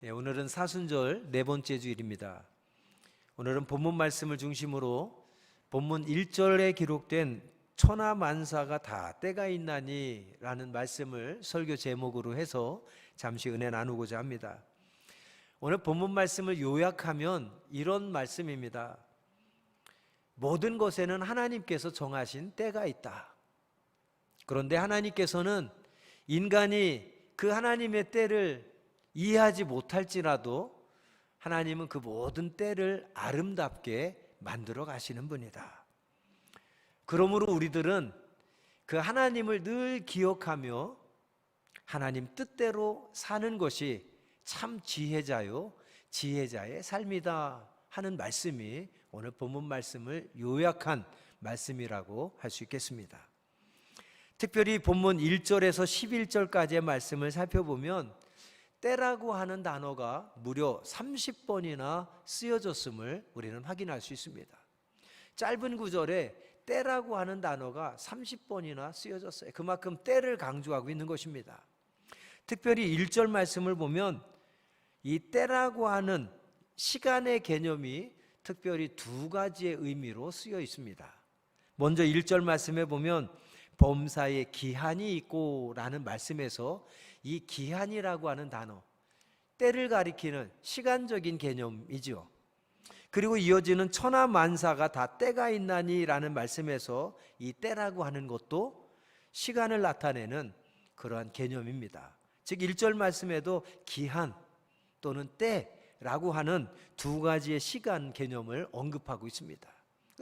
오늘은 사순절 네 번째 주일입니다. 오늘은 본문 말씀을 중심으로 본문 1절에 기록된 천하만사가 다 때가 있나니 라는 말씀을 설교 제목으로 해서 잠시 은혜 나누고자 합니다. 오늘 본문 말씀을 요약하면 이런 말씀입니다. 모든 것에는 하나님께서 정하신 때가 있다. 그런데 하나님께서는 인간이 그 하나님의 때를 이해하지 못할지라도 하나님은 그 모든 때를 아름답게 만들어 가시는 분이다. 그러므로 우리들은 그 하나님을 늘 기억하며 하나님 뜻대로 사는 것이 참 지혜자요 지혜자의 삶이다 하는 말씀이 오늘 본문 말씀을 요약한 말씀이라고 할 수 있겠습니다. 특별히 본문 1절에서 11절까지의 말씀을 살펴보면 때라고 하는 단어가 무려 30번이나 쓰여졌음을 우리는 확인할 수 있습니다. 짧은 구절에 때라고 하는 단어가 30번이나 쓰여졌어요. 그만큼 때를 강조하고 있는 것입니다. 특별히 1절 말씀을 보면 이 때라고 하는 시간의 개념이 특별히 두 가지의 의미로 쓰여 있습니다. 먼저 1절 말씀에 보면 범사에 기한이 있고 라는 말씀에서 이 기한이라고 하는 단어, 때를 가리키는 시간적인 개념이죠. 그리고 이어지는 천하만사가 다 때가 있나니 라는 말씀에서 이 때라고 하는 것도 시간을 나타내는 그러한 개념입니다. 즉 1절 말씀에도 기한 또는 때라고 하는 두 가지의 시간 개념을 언급하고 있습니다.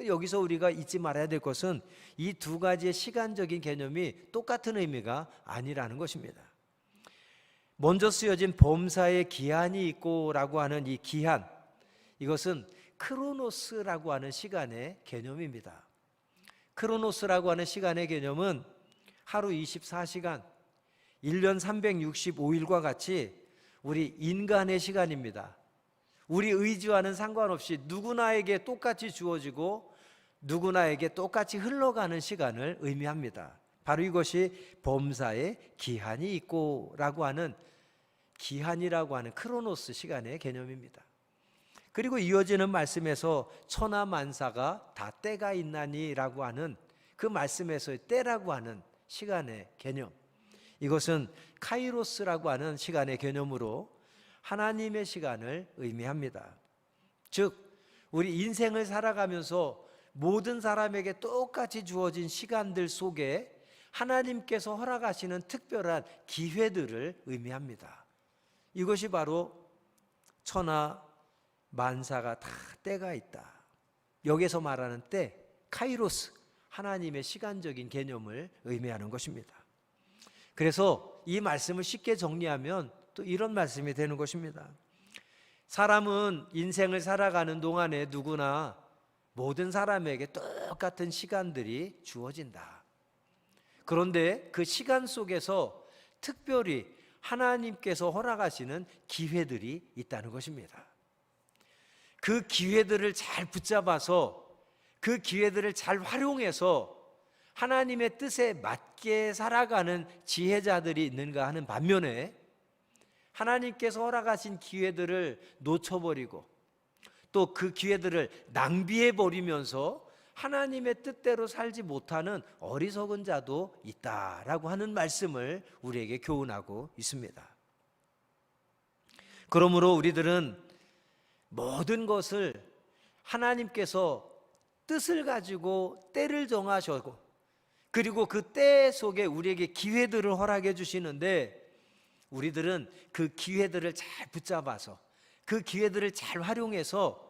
여기서 우리가 잊지 말아야 될 것은 이 두 가지의 시간적인 개념이 똑같은 의미가 아니라는 것입니다. 먼저 쓰여진 범사에 기한이 있고 라고 하는 이 기한, 이것은 크로노스라고 하는 시간의 개념입니다. 크로노스라고 하는 시간의 개념은 하루 24시간, 1년 365일과 같이 우리 인간의 시간입니다. 우리 의지와는 상관없이 누구나에게 똑같이 주어지고 누구나에게 똑같이 흘러가는 시간을 의미합니다. 바로 이것이 범사에 기한이 있고 라고 하는 기한이라고 하는 크로노스 시간의 개념입니다. 그리고 이어지는 말씀에서 천하만사가 다 때가 있나니 라고 하는 그 말씀에서의 때라고 하는 시간의 개념, 이것은 카이로스라고 하는 시간의 개념으로 하나님의 시간을 의미합니다. 즉 우리 인생을 살아가면서 모든 사람에게 똑같이 주어진 시간들 속에 하나님께서 허락하시는 특별한 기회들을 의미합니다. 이것이 바로 천하만사가 다 때가 있다. 여기서 말하는 때, 카이로스, 하나님의 시간적인 개념을 의미하는 것입니다. 그래서 이 말씀을 쉽게 정리하면 또 이런 말씀이 되는 것입니다. 사람은 인생을 살아가는 동안에 누구나 모든 사람에게 똑같은 시간들이 주어진다. 그런데 그 시간 속에서 특별히 하나님께서 허락하시는 기회들이 있다는 것입니다. 그 기회들을 잘 붙잡아서 그 기회들을 잘 활용해서 하나님의 뜻에 맞게 살아가는 지혜자들이 있는가 하는 반면에 하나님께서 허락하신 기회들을 놓쳐버리고 또 그 기회들을 낭비해버리면서 하나님의 뜻대로 살지 못하는 어리석은 자도 있다라고 하는 말씀을 우리에게 교훈하고 있습니다. 그러므로 우리들은 모든 것을 하나님께서 뜻을 가지고 때를 정하셨고 그리고 그 때 속에 우리에게 기회들을 허락해 주시는데 우리들은 그 기회들을 잘 붙잡아서 그 기회들을 잘 활용해서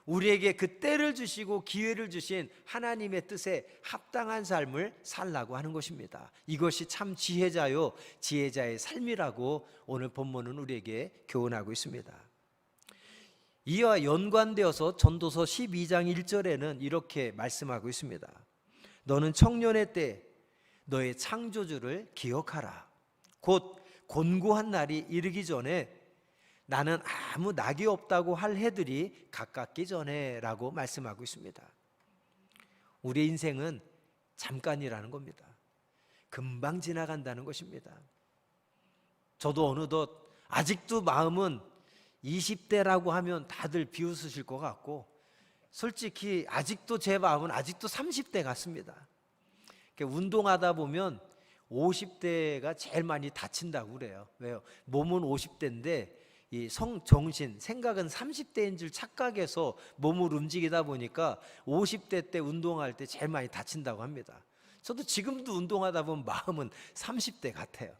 우리에게 그 때를 주시고 기회를 주신 하나님의 뜻에 합당한 삶을 살라고 하는 것입니다. 이것이 참 지혜자요 지혜자의 삶이라고 오늘 본문은 우리에게 교훈하고 있습니다. 이와 연관되어서 전도서 12장 1절에는 이렇게 말씀하고 있습니다. 너는 청년의 때 너의 창조주를 기억하라. 곧 곤고한 날이 이르기 전에 나는 아무 낙이 없다고 할 해들이 가깝기 전에 라고 말씀하고 있습니다. 우리의 인생은 잠깐이라는 겁니다. 금방 지나간다는 것입니다. 저도 어느덧 아직도 마음은 20대라고 하면 다들 비웃으실 것 같고, 솔직히 아직도 제 마음은 아직도 30대 같습니다. 운동하다 보면 50대가 제일 많이 다친다고 그래요. 왜요? 몸은 50대인데 이 정신, 생각은 30대인 줄 착각해서 몸을 움직이다 보니까 50대 때 운동할 때 제일 많이 다친다고 합니다. 저도 지금도 운동하다 보면 마음은 30대 같아요.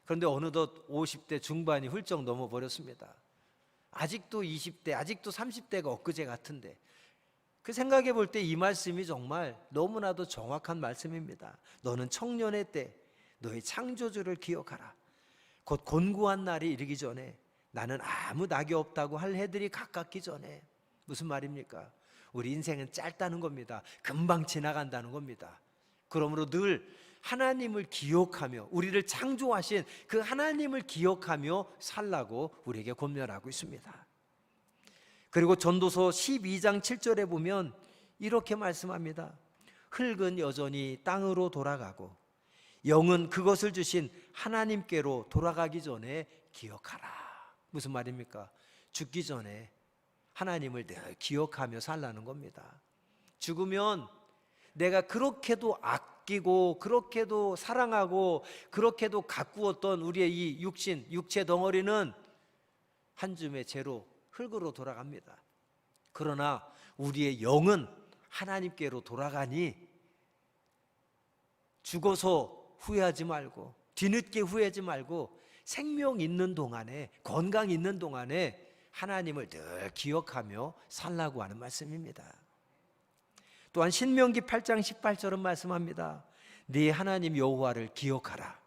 그런데 어느덧 50대 중반이 훌쩍 넘어버렸습니다. 아직도 20대, 아직도 30대가 엊그제 같은데, 그 생각해 볼 때 이 말씀이 정말 너무나도 정확한 말씀입니다. 너는 청년의 때 너의 창조주를 기억하라. 곧 곤고한 날이 이르기 전에, 나는 아무 낙이 없다고 할 해들이 가깝기 전에. 무슨 말입니까? 우리 인생은 짧다는 겁니다. 금방 지나간다는 겁니다. 그러므로 늘 하나님을 기억하며, 우리를 창조하신 그 하나님을 기억하며 살라고 우리에게 권면하고 있습니다. 그리고 전도서 12장 7절에 보면 이렇게 말씀합니다. 흙은 여전히 땅으로 돌아가고 영은 그것을 주신 하나님께로 돌아가기 전에 기억하라. 무슨 말입니까? 죽기 전에 하나님을 늘 기억하며 살라는 겁니다. 죽으면 내가 그렇게도 아끼고 그렇게도 사랑하고 그렇게도 가꾸었던 우리의 이 육체 덩어리는 한 줌의 재로, 흙으로 돌아갑니다. 그러나 우리의 영은 하나님께로 돌아가니 죽어서 후회하지 말고, 뒤늦게 후회하지 말고, 생명 있는 동안에, 건강 있는 동안에 하나님을 늘 기억하며 살라고 하는 말씀입니다. 또한 신명기 8장 18절은 말씀합니다. 네 하나님 여호와를 기억하라.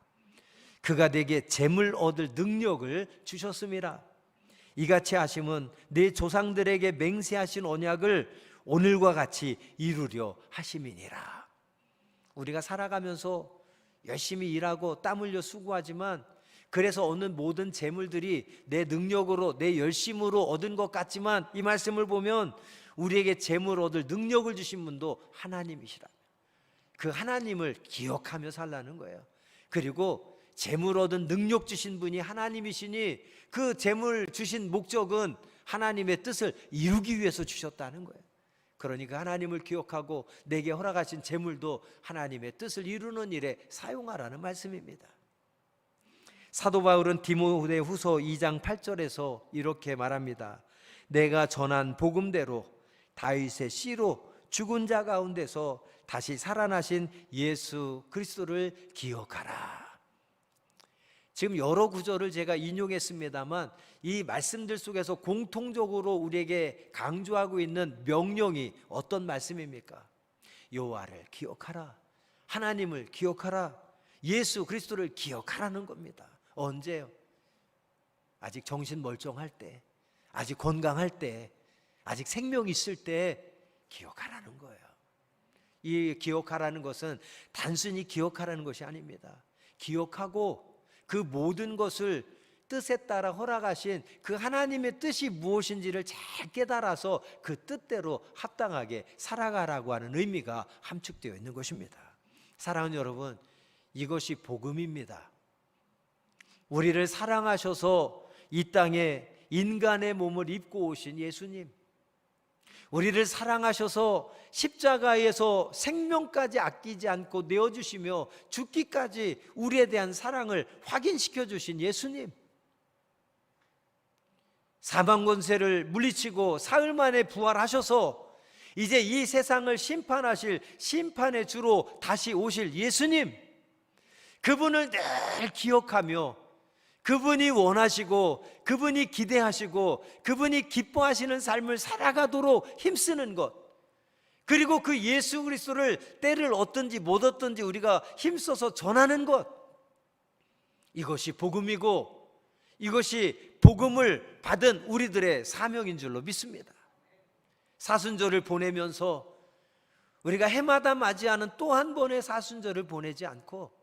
그가 네게 재물 얻을 능력을 주셨음이라. 이같이 하심은 네 조상들에게 맹세하신 언약을 오늘과 같이 이루려 하심이니라. 우리가 살아가면서 열심히 일하고 땀 흘려 수고하지만, 그래서 얻는 모든 재물들이 내 능력으로, 내 열심으로 얻은 것 같지만, 이 말씀을 보면 우리에게 재물 얻을 능력을 주신 분도 하나님이시라. 그 하나님을 기억하며 살라는 거예요. 그리고 재물 얻은 능력 주신 분이 하나님이시니 그 재물 주신 목적은 하나님의 뜻을 이루기 위해서 주셨다는 거예요. 그러니까 하나님을 기억하고 내게 허락하신 재물도 하나님의 뜻을 이루는 일에 사용하라는 말씀입니다. 사도 바울은 디모데후서 2장 8절에서 이렇게 말합니다. 내가 전한 복음대로 다윗의 씨로 죽은 자 가운데서 다시 살아나신 예수 그리스도를 기억하라. 지금 여러 구절을 제가 인용했습니다만, 이 말씀들 속에서 공통적으로 우리에게 강조하고 있는 명령이 어떤 말씀입니까? 여호와를 기억하라, 하나님을 기억하라, 예수 그리스도를 기억하라는 겁니다. 언제요? 아직 정신 멀쩡할 때, 아직 건강할 때, 아직 생명이 있을 때 기억하라는 거예요. 이 기억하라는 것은 단순히 기억하라는 것이 아닙니다. 기억하고 그 모든 것을 뜻에 따라 허락하신 그 하나님의 뜻이 무엇인지를 잘 깨달아서 그 뜻대로 합당하게 살아가라고 하는 의미가 함축되어 있는 것입니다. 사랑하는 여러분, 이것이 복음입니다. 우리를 사랑하셔서 이 땅에 인간의 몸을 입고 오신 예수님, 우리를 사랑하셔서 십자가에서 생명까지 아끼지 않고 내어주시며 죽기까지 우리에 대한 사랑을 확인시켜 주신 예수님, 사망 권세를 물리치고 사흘 만에 부활하셔서 이제 이 세상을 심판하실 심판의 주로 다시 오실 예수님, 그분을 늘 기억하며 그분이 원하시고 그분이 기대하시고 그분이 기뻐하시는 삶을 살아가도록 힘쓰는 것, 그리고 그 예수 그리스도를 때를 얻든지 못 얻든지 우리가 힘써서 전하는 것, 이것이 복음이고 이것이 복음을 받은 우리들의 사명인 줄로 믿습니다. 사순절을 보내면서 우리가 해마다 맞이하는 또 한 번의 사순절을 보내지 않고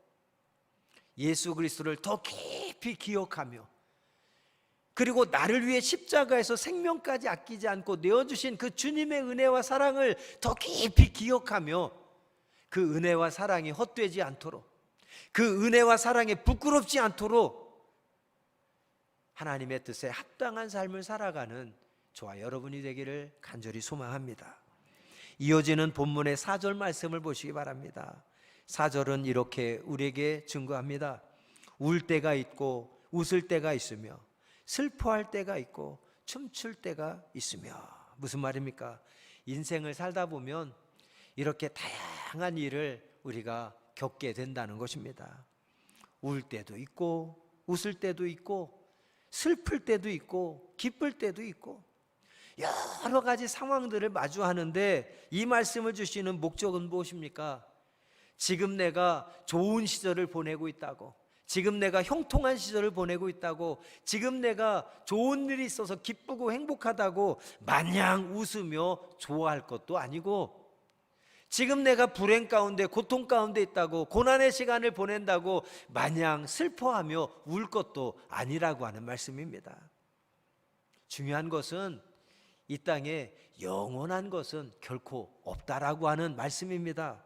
예수 그리스도를 더 깊이 기억하며, 그리고 나를 위해 십자가에서 생명까지 아끼지 않고 내어주신 그 주님의 은혜와 사랑을 더 깊이 기억하며, 그 은혜와 사랑이 헛되지 않도록, 그 은혜와 사랑에 부끄럽지 않도록 하나님의 뜻에 합당한 삶을 살아가는 저와 여러분이 되기를 간절히 소망합니다. 이어지는 본문의 4절 말씀을 보시기 바랍니다. 4절은 이렇게 우리에게 증거합니다. 울 때가 있고 웃을 때가 있으며 슬퍼할 때가 있고 춤출 때가 있으며. 무슨 말입니까? 인생을 살다 보면 이렇게 다양한 일을 우리가 겪게 된다는 것입니다. 울 때도 있고 웃을 때도 있고 슬플 때도 있고 기쁠 때도 있고 여러 가지 상황들을 마주하는데 이 말씀을 주시는 목적은 무엇입니까? 지금 내가 좋은 시절을 보내고 있다고, 지금 내가 형통한 시절을 보내고 있다고, 지금 내가 좋은 일이 있어서 기쁘고 행복하다고 마냥 웃으며 좋아할 것도 아니고, 지금 내가 불행 가운데 고통 가운데 있다고 고난의 시간을 보낸다고 마냥 슬퍼하며 울 것도 아니라고 하는 말씀입니다. 중요한 것은 이 땅에 영원한 것은 결코 없다라고 하는 말씀입니다.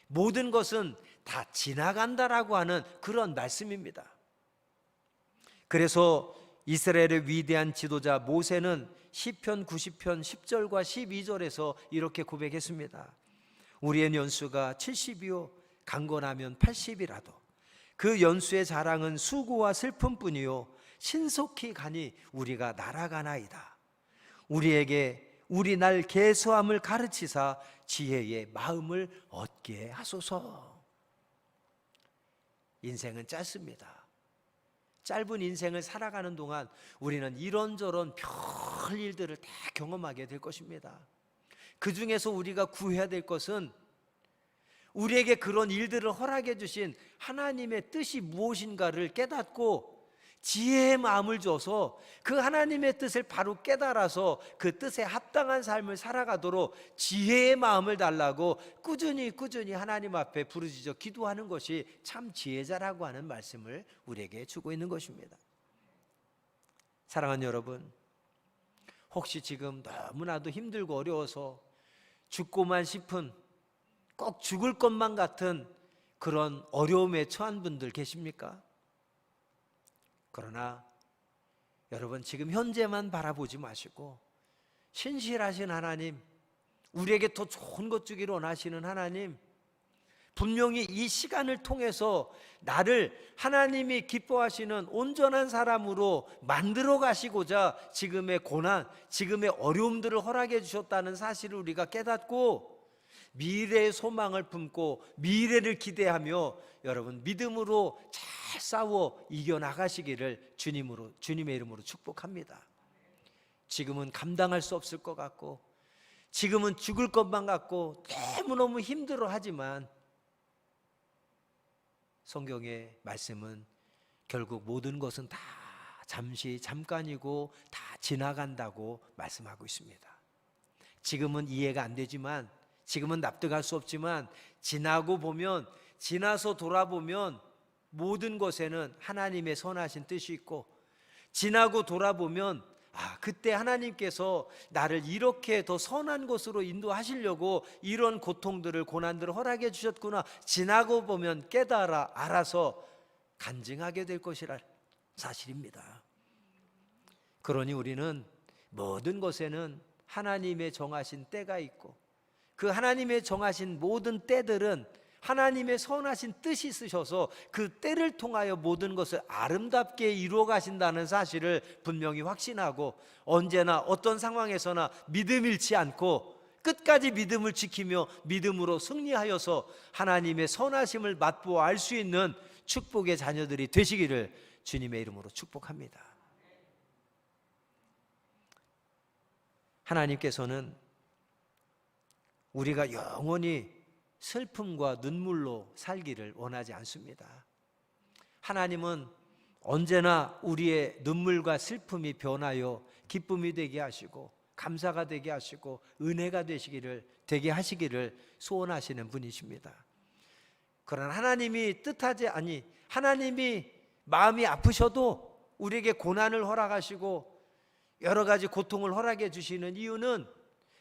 모든 것은 다 지나간다라고 하는 그런 말씀입니다. 그래서 이스라엘의 위대한 지도자 모세는 시편 90편 10절과 12절에서 이렇게 고백했습니다. 우리의 연수가 70이요 강건하면 80이라도 그 연수의 자랑은 수고와 슬픔뿐이요 신속히 가니 우리가 날아가나이다. 우리에게 우리 날 계수함을 가르치사 지혜의 마음을 얻게 하소서. 인생은 짧습니다. 짧은 인생을 살아가는 동안 우리는 이런저런 별 일들을 다 경험하게 될 것입니다. 그 중에서 우리가 구해야 될 것은 우리에게 그런 일들을 허락해 주신 하나님의 뜻이 무엇인가를 깨닫고 지혜의 마음을 줘서 그 하나님의 뜻을 바로 깨달아서 그 뜻에 합당한 삶을 살아가도록 지혜의 마음을 달라고 꾸준히 하나님 앞에 부르짖어 기도하는 것이 참 지혜자라고 하는 말씀을 우리에게 주고 있는 것입니다. 사랑하는 여러분, 혹시 지금 너무나도 힘들고 어려워서 죽고만 싶은, 꼭 죽을 것만 같은 그런 어려움에 처한 분들 계십니까? 그러나 여러분, 지금 현재만 바라보지 마시고 신실하신 하나님, 우리에게 더 좋은 것 주기를 원하시는 하나님, 분명히 이 시간을 통해서 나를 하나님이 기뻐하시는 온전한 사람으로 만들어 가시고자 지금의 고난, 지금의 어려움들을 허락해 주셨다는 사실을 우리가 깨닫고 미래의 소망을 품고 미래를 기대하며 여러분 믿음으로 잘 싸워 이겨나가시기를 주님의 이름으로 축복합니다. 지금은 감당할 수 없을 것 같고, 지금은 죽을 것만 같고 너무너무 힘들어하지만 성경의 말씀은 결국 모든 것은 다 잠깐이고 다 지나간다고 말씀하고 있습니다. 지금은 이해가 안 되지만, 지금은 납득할 수 없지만 지나서 돌아보면 모든 것에는 하나님의 선하신 뜻이 있고, 지나고 돌아보면 그때 하나님께서 나를 이렇게 더 선한 곳으로 인도하시려고 이런 고통들을, 고난들을 허락해 주셨구나, 지나고 보면 깨달아 알아서 간증하게 될 것이라 사실입니다. 그러니 우리는 모든 것에는 하나님의 정하신 때가 있고, 그 하나님의 정하신 모든 때들은 하나님의 선하신 뜻이 있으셔서 그 때를 통하여 모든 것을 아름답게 이루어 가신다는 사실을 분명히 확신하고, 언제나 어떤 상황에서나 믿음 잃지 않고 끝까지 믿음을 지키며 믿음으로 승리하여서 하나님의 선하심을 맛보아 알 수 있는 축복의 자녀들이 되시기를 주님의 이름으로 축복합니다. 하나님께서는 우리가 영원히 슬픔과 눈물로 살기를 원하지 않습니다. 하나님은 언제나 우리의 눈물과 슬픔이 변하여 기쁨이 되게 하시고 감사가 되게 하시고 은혜가 되게 하시기를 소원하시는 분이십니다. 그러나 하나님이 마음이 아프셔도 우리에게 고난을 허락하시고 여러 가지 고통을 허락해 주시는 이유는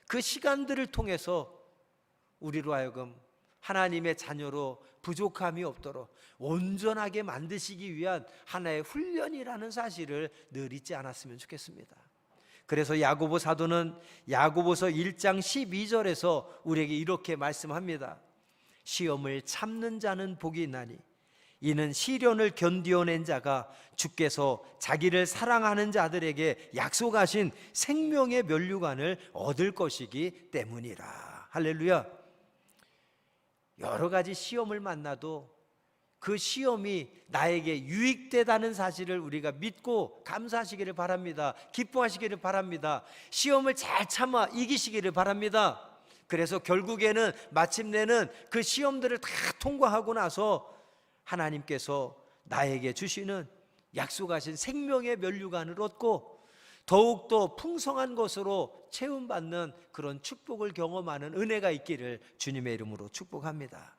그 시간들을 통해서 우리로 하여금 하나님의 자녀로 부족함이 없도록 온전하게 만드시기 위한 하나의 훈련이라는 사실을 늘 잊지 않았으면 좋겠습니다. 그래서 야고보 사도는 야고보서 1장 12절에서 우리에게 이렇게 말씀합니다. 시험을 참는 자는 복이 있나니 이는 시련을 견디어낸 자가 주께서 자기를 사랑하는 자들에게 약속하신 생명의 면류관을 얻을 것이기 때문이라. 할렐루야. 여러 가지 시험을 만나도 그 시험이 나에게 유익되다는 사실을 우리가 믿고 감사하시기를 바랍니다. 기뻐하시기를 바랍니다. 시험을 잘 참아 이기시기를 바랍니다. 그래서 결국에는 마침내는 그 시험들을 다 통과하고 나서 하나님께서 나에게 주시는 약속하신 생명의 면류관을 얻고 더욱더 풍성한 것으로 채움받는 그런 축복을 경험하는 은혜가 있기를 주님의 이름으로 축복합니다.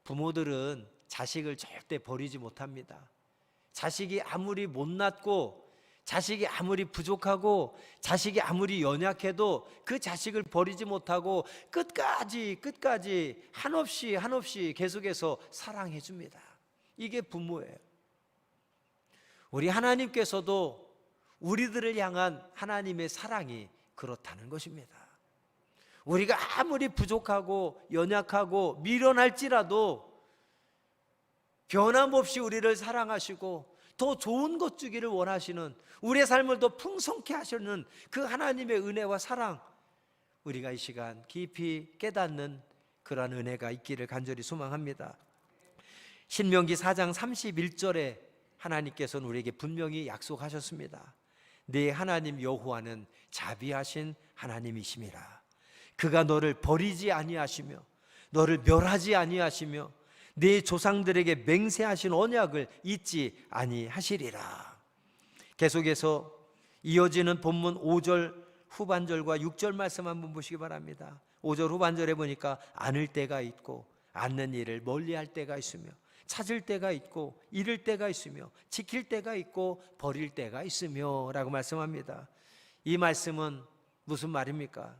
부모들은 자식을 절대 버리지 못합니다. 자식이 아무리 못났고 자식이 아무리 부족하고 자식이 아무리 연약해도 그 자식을 버리지 못하고 끝까지 한없이 계속해서 사랑해 줍니다. 이게 부모예요. 우리 하나님께서도 우리들을 향한 하나님의 사랑이 그렇다는 것입니다. 우리가 아무리 부족하고 연약하고 미련할지라도 변함없이 우리를 사랑하시고 더 좋은 것 주기를 원하시는, 우리의 삶을 더 풍성케 하시는 그 하나님의 은혜와 사랑, 우리가 이 시간 깊이 깨닫는 그러한 은혜가 있기를 간절히 소망합니다. 신명기 4장 31절에 하나님께서는 우리에게 분명히 약속하셨습니다. 네 하나님 여호와는 자비하신 하나님이심이라. 그가 너를 버리지 아니하시며 너를 멸하지 아니하시며 네 조상들에게 맹세하신 언약을 잊지 아니하시리라. 계속해서 이어지는 본문 5절 후반절과 6절 말씀 한번 보시기 바랍니다. 5절 후반절에 보니까 안을 때가 있고 않는 일을 멀리할 때가 있으며 찾을 때가 있고 잃을 때가 있으며 지킬 때가 있고 버릴 때가 있으며 라고 말씀합니다. 이 말씀은 무슨 말입니까?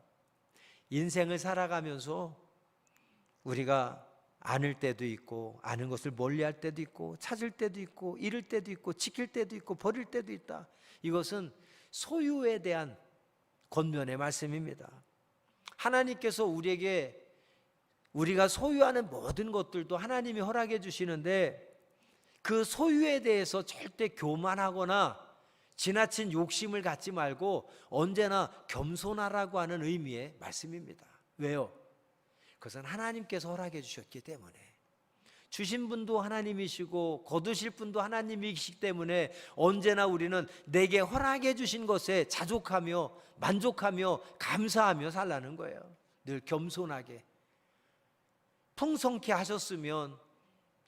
인생을 살아가면서 우리가 아는 때도 있고 아는 것을 멀리할 때도 있고 찾을 때도 있고 잃을 때도 있고 지킬 때도 있고 버릴 때도 있다. 이것은 소유에 대한 권면의 말씀입니다. 하나님께서 우리에게 우리가 소유하는 모든 것들도 하나님이 허락해 주시는데 그 소유에 대해서 절대 교만하거나 지나친 욕심을 갖지 말고 언제나 겸손하라고 하는 의미의 말씀입니다. 왜요? 그것은 하나님께서 허락해 주셨기 때문에, 주신 분도 하나님이시고 거두실 분도 하나님이시기 때문에 언제나 우리는 내게 허락해 주신 것에 자족하며 만족하며 감사하며 살라는 거예요. 늘 겸손하게. 풍성케 하셨으면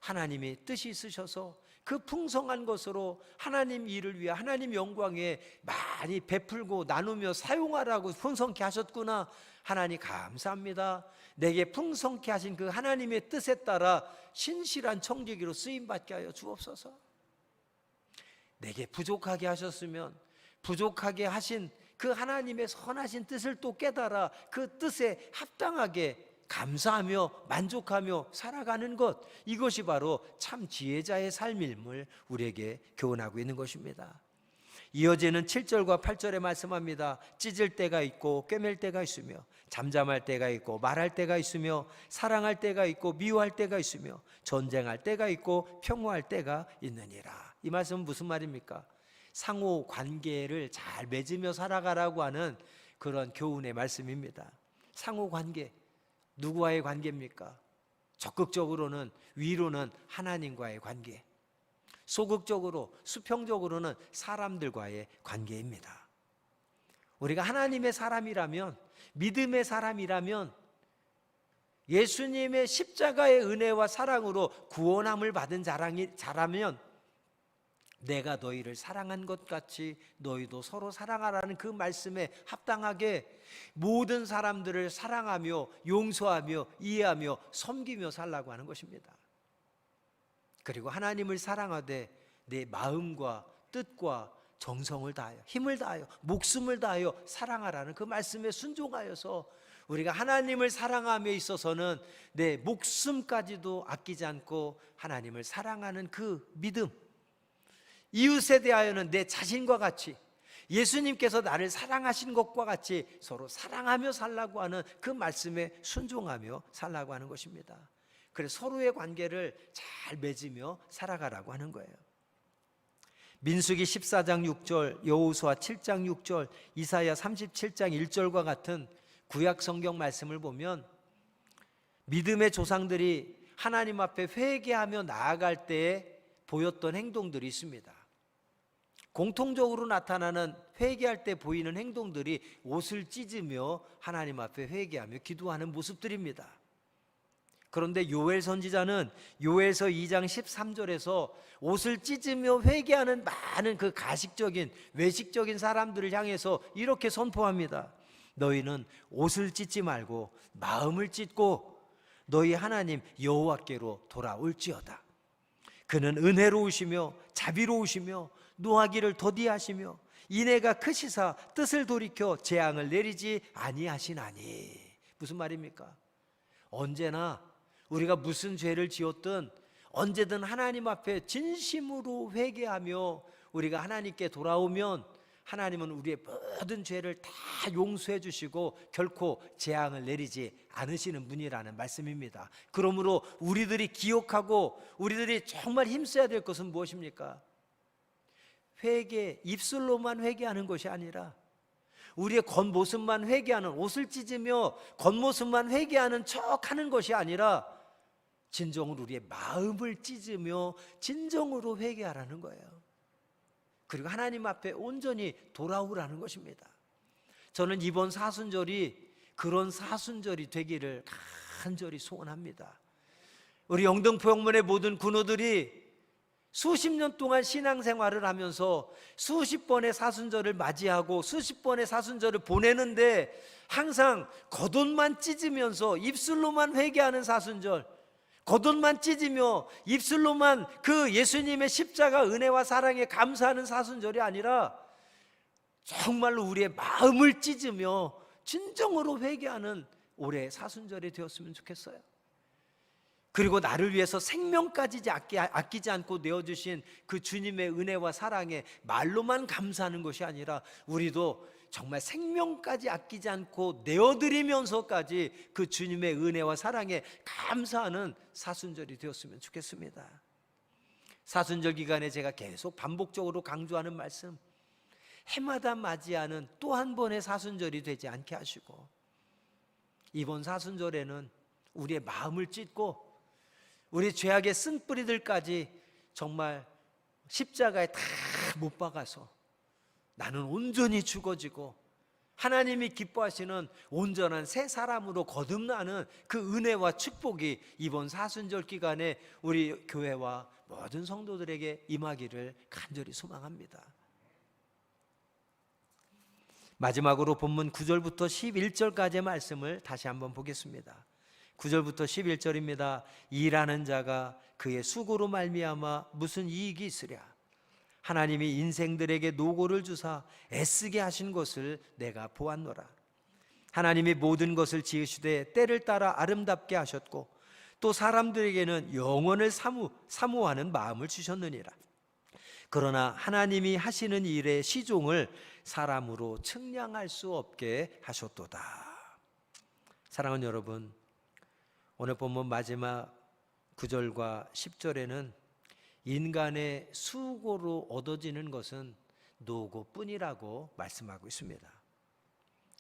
하나님이 뜻이 있으셔서 그 풍성한 것으로 하나님 일을 위해 하나님 영광에 많이 베풀고 나누며 사용하라고 풍성케 하셨구나. 하나님 감사합니다. 내게 풍성케 하신 그 하나님의 뜻에 따라 신실한 청지기로 쓰임받게 하여 주옵소서. 내게 부족하게 하셨으면 부족하게 하신 그 하나님의 선하신 뜻을 또 깨달아 그 뜻에 합당하게 감사하며 만족하며 살아가는 것, 이것이 바로 참 지혜자의 삶임을 우리에게 교훈하고 있는 것입니다. 이어지는 7절과 8절에 말씀합니다. 찢을 때가 있고 꿰맬 때가 있으며 잠잠할 때가 있고 말할 때가 있으며 사랑할 때가 있고 미워할 때가 있으며 전쟁할 때가 있고 평화할 때가 있느니라. 이 말씀은 무슨 말입니까? 상호 관계를 잘 맺으며 살아가라고 하는 그런 교훈의 말씀입니다. 상호 관계, 누구와의 관계입니까? 적극적으로는 위로는 하나님과의 관계, 소극적으로 수평적으로는 사람들과의 관계입니다. 우리가 하나님의 사람이라면, 믿음의 사람이라면, 예수님의 십자가의 은혜와 사랑으로 구원함을 받은 자라면 내가 너희를 사랑한 것 같이 너희도 서로 사랑하라는 그 말씀에 합당하게 모든 사람들을 사랑하며 용서하며 이해하며 섬기며 살라고 하는 것입니다. 그리고 하나님을 사랑하되 내 마음과 뜻과 정성을 다하여 힘을 다하여 목숨을 다하여 사랑하라는 그 말씀에 순종하여서 우리가 하나님을 사랑함에 있어서는 내 목숨까지도 아끼지 않고 하나님을 사랑하는 그 믿음, 이웃에 대하여는 내 자신과 같이 예수님께서 나를 사랑하신 것과 같이 서로 사랑하며 살라고 하는 그 말씀에 순종하며 살라고 하는 것입니다. 그래서 서로의 관계를 잘 맺으며 살아가라고 하는 거예요. 민수기 14장 6절, 여호수아 7장 6절, 이사야 37장 1절과 같은 구약 성경 말씀을 보면 믿음의 조상들이 하나님 앞에 회개하며 나아갈 때에 보였던 행동들이 있습니다. 공통적으로 나타나는 회개할 때 보이는 행동들이 옷을 찢으며 하나님 앞에 회개하며 기도하는 모습들입니다. 그런데 요엘 선지자는 요엘서 2장 13절에서 옷을 찢으며 회개하는 많은 그 가식적인 외식적인 사람들을 향해서 이렇게 선포합니다. 너희는 옷을 찢지 말고 마음을 찢고 너희 하나님 여호와께로 돌아올지어다. 그는 은혜로우시며 자비로우시며 노하기를 더디하시며 인애가 크시사 뜻을 돌이켜 재앙을 내리지 아니하시나니. 무슨 말입니까? 언제나 우리가 무슨 죄를 지었든 언제든 하나님 앞에 진심으로 회개하며 우리가 하나님께 돌아오면 하나님은 우리의 모든 죄를 다 용서해 주시고 결코 재앙을 내리지 않으시는 분이라는 말씀입니다. 그러므로 우리들이 기억하고 우리들이 정말 힘써야 될 것은 무엇입니까? 회개, 입술로만 회개하는 것이 아니라 우리의 겉모습만 회개하는, 옷을 찢으며 겉모습만 회개하는 척하는 것이 아니라 진정으로 우리의 마음을 찢으며 진정으로 회개하라는 거예요. 그리고 하나님 앞에 온전히 돌아오라는 것입니다. 저는 이번 사순절이 그런 사순절이 되기를 간절히 소원합니다. 우리 영등포 영문의 모든 군우들이 수십 년 동안 신앙생활을 하면서 수십 번의 사순절을 맞이하고 수십 번의 사순절을 보내는데 항상 겉옷만 찢으면서 입술로만 회개하는 사순절, 겉옷만 찢으며 입술로만 그 예수님의 십자가 은혜와 사랑에 감사하는 사순절이 아니라 정말로 우리의 마음을 찢으며 진정으로 회개하는 올해 사순절이 되었으면 좋겠어요. 그리고 나를 위해서 생명까지 아끼지 않고 내어주신 그 주님의 은혜와 사랑에 말로만 감사하는 것이 아니라 우리도 정말 생명까지 아끼지 않고 내어드리면서까지 그 주님의 은혜와 사랑에 감사하는 사순절이 되었으면 좋겠습니다. 사순절 기간에 제가 계속 반복적으로 강조하는 말씀, 해마다 맞이하는 또 한 번의 사순절이 되지 않게 하시고 이번 사순절에는 우리의 마음을 찢고 우리 죄악의 쓴뿌리들까지 정말 십자가에 다 못 박아서 나는 온전히 죽어지고 하나님이 기뻐하시는 온전한 새 사람으로 거듭나는 그 은혜와 축복이 이번 사순절 기간에 우리 교회와 모든 성도들에게 임하기를 간절히 소망합니다. 마지막으로 본문 9절부터 11절까지의 말씀을 다시 한번 보겠습니다. 9절부터 11절입니다. 일하는 자가 그의 수고로 말미암아 무슨 이익이 있으랴. 하나님이 인생들에게 노고를 주사 애쓰게 하신 것을 내가 보았노라. 하나님이 모든 것을 지으시되 때를 따라 아름답게 하셨고 또 사람들에게는 영원을 사모하는 마음을 주셨느니라. 그러나 하나님이 하시는 일의 시종을 사람으로 측량할 수 없게 하셨도다. 사랑하는 여러분, 오늘 본문 마지막 9절과 10절에는 인간의 수고로 얻어지는 것은 노고뿐이라고 말씀하고 있습니다.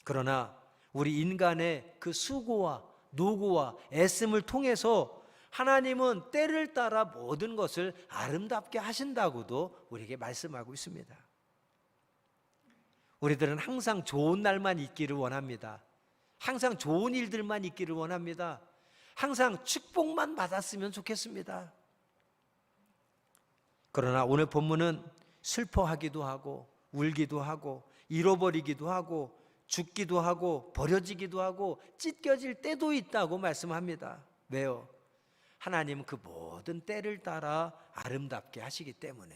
그러나 우리 인간의 그 수고와 노고와 애씀을 통해서 하나님은 때를 따라 모든 것을 아름답게 하신다고도 우리에게 말씀하고 있습니다. 우리들은 항상 좋은 날만 있기를 원합니다. 항상 좋은 일들만 있기를 원합니다. 항상 축복만 받았으면 좋겠습니다. 그러나 오늘 본문은 슬퍼하기도 하고 울기도 하고 잃어버리기도 하고 죽기도 하고 버려지기도 하고 찢겨질 때도 있다고 말씀합니다. 왜요? 하나님은 그 모든 때를 따라 아름답게 하시기 때문에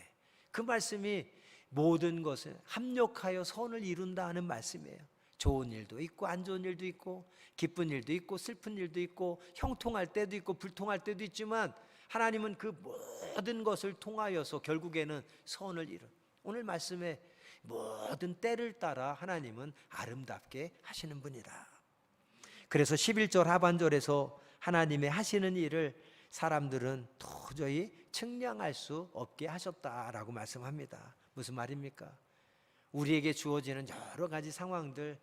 그 말씀이 모든 것을 합력하여 선을 이룬다 하는 말씀이에요. 좋은 일도 있고 안 좋은 일도 있고 기쁜 일도 있고 슬픈 일도 있고 형통할 때도 있고 불통할 때도 있지만 하나님은 그 모든 것을 통하여서 결국에는 선을 이룬, 오늘 말씀에 모든 때를 따라 하나님은 아름답게 하시는 분이다. 그래서 11절 하반절에서 하나님의 하시는 일을 사람들은 도저히 측량할 수 없게 하셨다라고 말씀합니다. 무슨 말입니까? 우리에게 주어지는 여러 가지 상황들,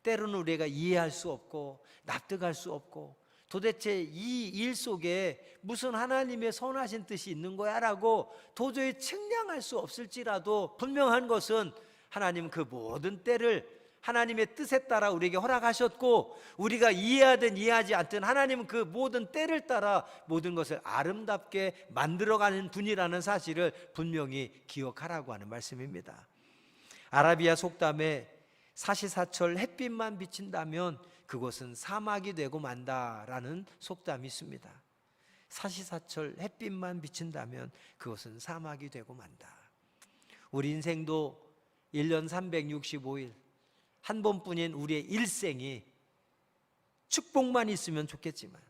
때로는 우리가 이해할 수 없고 납득할 수 없고 도대체 이 일 속에 무슨 하나님의 선하신 뜻이 있는 거야 라고 도저히 측량할 수 없을지라도 분명한 것은 하나님은 그 모든 때를 하나님의 뜻에 따라 우리에게 허락하셨고, 우리가 이해하든 이해하지 않든 하나님은 그 모든 때를 따라 모든 것을 아름답게 만들어가는 분이라는 사실을 분명히 기억하라고 하는 말씀입니다. 아라비아 속담에 사시사철 햇빛만 비친다면 그곳은 사막이 되고 만다라는 속담이 있습니다. 사시사철 햇빛만 비친다면 그곳은 사막이 되고 만다. 우리 인생도 1년 365일 한 번뿐인 우리의 일생이 축복만 있으면 좋겠지만,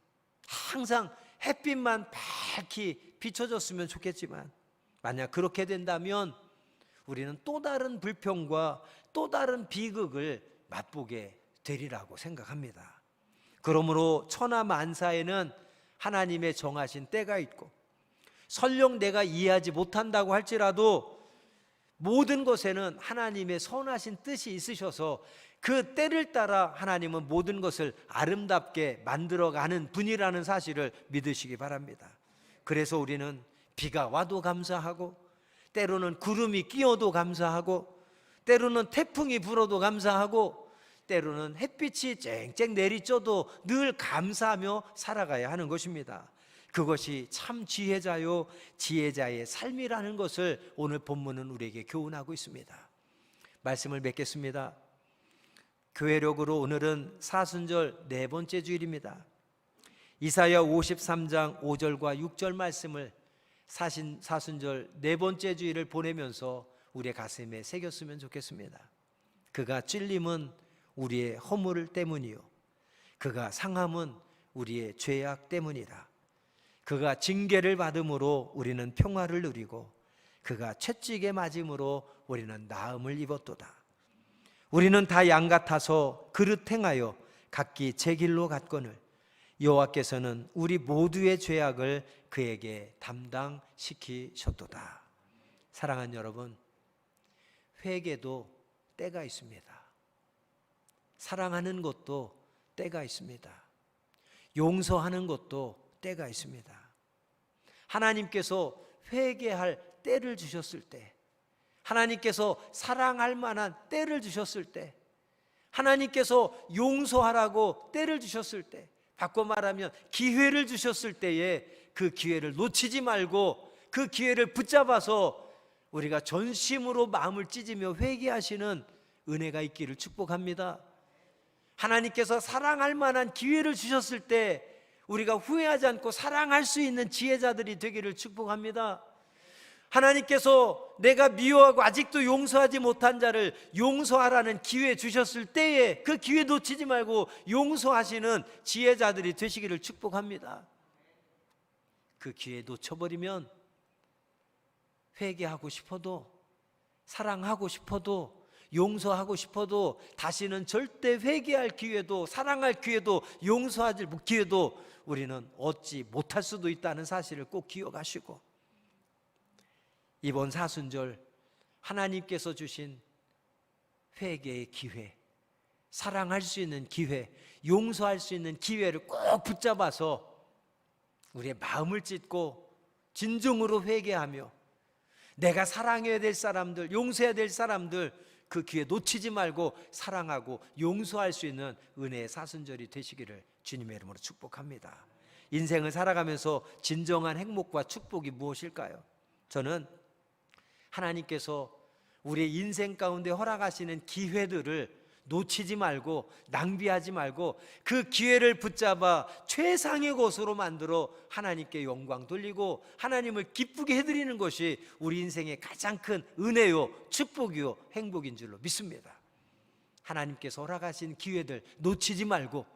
항상 햇빛만 밝히 비춰졌으면 좋겠지만, 만약 그렇게 된다면 우리는 또 다른 불평과 또 다른 비극을 맛보게 되리라고 생각합니다. 그러므로 천하만사에는 하나님의 정하신 때가 있고, 설령 내가 이해하지 못한다고 할지라도 모든 것에는 하나님의 선하신 뜻이 있으셔서 그 때를 따라 하나님은 모든 것을 아름답게 만들어가는 분이라는 사실을 믿으시기 바랍니다. 그래서 우리는 비가 와도 감사하고, 때로는 구름이 끼어도 감사하고, 때로는 태풍이 불어도 감사하고, 때로는 햇빛이 쨍쨍 내리쬐도 늘 감사하며 살아가야 하는 것입니다. 그것이 참 지혜자요 지혜자의 삶이라는 것을 오늘 본문은 우리에게 교훈하고 있습니다. 말씀을 맺겠습니다. 교회력으로 오늘은 사순절 네 번째 주일입니다. 이사야 53장 5절과 6절 말씀을 사순절 네 번째 주일을 보내면서 우리의 가슴에 새겼으면 좋겠습니다. 그가 찔림은 우리의 허물 때문이요 그가 상함은 우리의 죄악 때문이라. 그가 징계를 받음으로 우리는 평화를 누리고 그가 채찍에 맞음으로 우리는 나음을 입었도다. 우리는 다 양 같아서 그릇 행하여 각기 제 길로 갔거늘 여호와께서는 우리 모두의 죄악을 그에게 담당시키셨도다. 사랑하는 여러분, 회개도 때가 있습니다. 사랑하는 것도 때가 있습니다. 용서하는 것도 때가 있습니다. 하나님께서 회개할 때를 주셨을 때, 하나님께서 사랑할 만한 때를 주셨을 때, 하나님께서 용서하라고 때를 주셨을 때, 바꿔 말하면 기회를 주셨을 때에 그 기회를 놓치지 말고 그 기회를 붙잡아서 우리가 전심으로 마음을 찢으며 회개하시는 은혜가 있기를 축복합니다. 하나님께서 사랑할 만한 기회를 주셨을 때 우리가 후회하지 않고 사랑할 수 있는 지혜자들이 되기를 축복합니다. 하나님께서 내가 미워하고 아직도 용서하지 못한 자를 용서하라는 기회 주셨을 때에 그 기회 놓치지 말고 용서하시는 지혜자들이 되시기를 축복합니다. 그 기회 놓쳐버리면 회개하고 싶어도, 사랑하고 싶어도, 용서하고 싶어도 다시는 절대 회개할 기회도, 사랑할 기회도, 용서할 기회도 우리는 얻지 못할 수도 있다는 사실을 꼭 기억하시고, 이번 사순절 하나님께서 주신 회개의 기회, 사랑할 수 있는 기회, 용서할 수 있는 기회를 꼭 붙잡아서 우리의 마음을 찢고 진정으로 회개하며 내가 사랑해야 될 사람들, 용서해야 될 사람들 그 기회 놓치지 말고 사랑하고 용서할 수 있는 은혜의 사순절이 되시기를 주님의 이름으로 축복합니다. 인생을 살아가면서 진정한 행복과 축복이 무엇일까요? 저는 하나님께서 우리의 인생 가운데 허락하시는 기회들을 놓치지 말고 낭비하지 말고 그 기회를 붙잡아 최상의 것으로 만들어 하나님께 영광 돌리고 하나님을 기쁘게 해드리는 것이 우리 인생의 가장 큰 은혜요 축복이요 행복인 줄로 믿습니다. 하나님께서 허락하신 기회들 놓치지 말고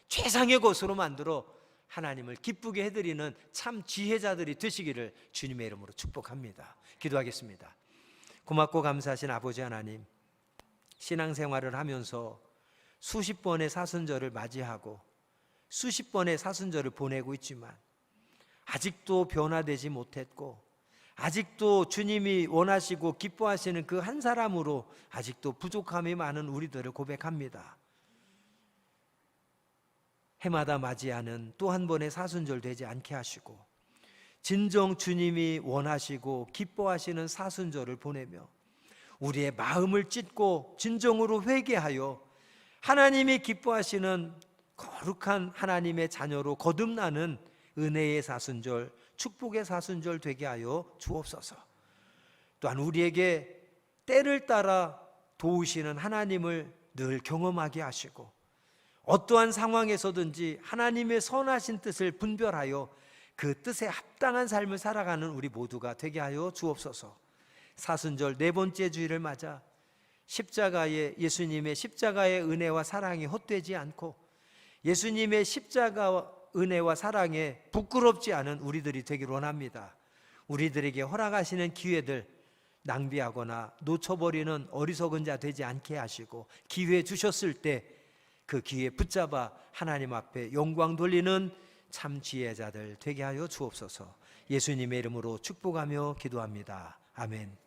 최상의 것으로 만들어 하나님을 기쁘게 해드리는 참 지혜자들이 되시기를 주님의 이름으로 축복합니다. 기도하겠습니다. 고맙고 감사하신 아버지 하나님, 신앙생활을 하면서 수십 번의 사순절을 맞이하고 수십 번의 사순절을 보내고 있지만 아직도 변화되지 못했고 아직도 주님이 원하시고 기뻐하시는 그 한 사람으로 아직도 부족함이 많은 우리들을 고백합니다. 해마다 맞이하는 또 한 번의 사순절 되지 않게 하시고 진정 주님이 원하시고 기뻐하시는 사순절을 보내며 우리의 마음을 찢고 진정으로 회개하여 하나님이 기뻐하시는 거룩한 하나님의 자녀로 거듭나는 은혜의 사순절, 축복의 사순절 되게 하여 주옵소서. 또한 우리에게 때를 따라 도우시는 하나님을 늘 경험하게 하시고 어떠한 상황에서든지 하나님의 선하신 뜻을 분별하여 그 뜻에 합당한 삶을 살아가는 우리 모두가 되게 하여 주옵소서. 사순절 네 번째 주일을 맞아 예수님의 십자가의 은혜와 사랑이 헛되지 않고 예수님의 십자가 은혜와 사랑에 부끄럽지 않은 우리들이 되길 원합니다. 우리들에게 허락하시는 기회들 낭비하거나 놓쳐버리는 어리석은 자 되지 않게 하시고 기회 주셨을 때 그 기회 붙잡아 하나님 앞에 영광 돌리는 참 지혜자들 되게 하여 주옵소서. 예수님의 이름으로 축복하며 기도합니다. 아멘.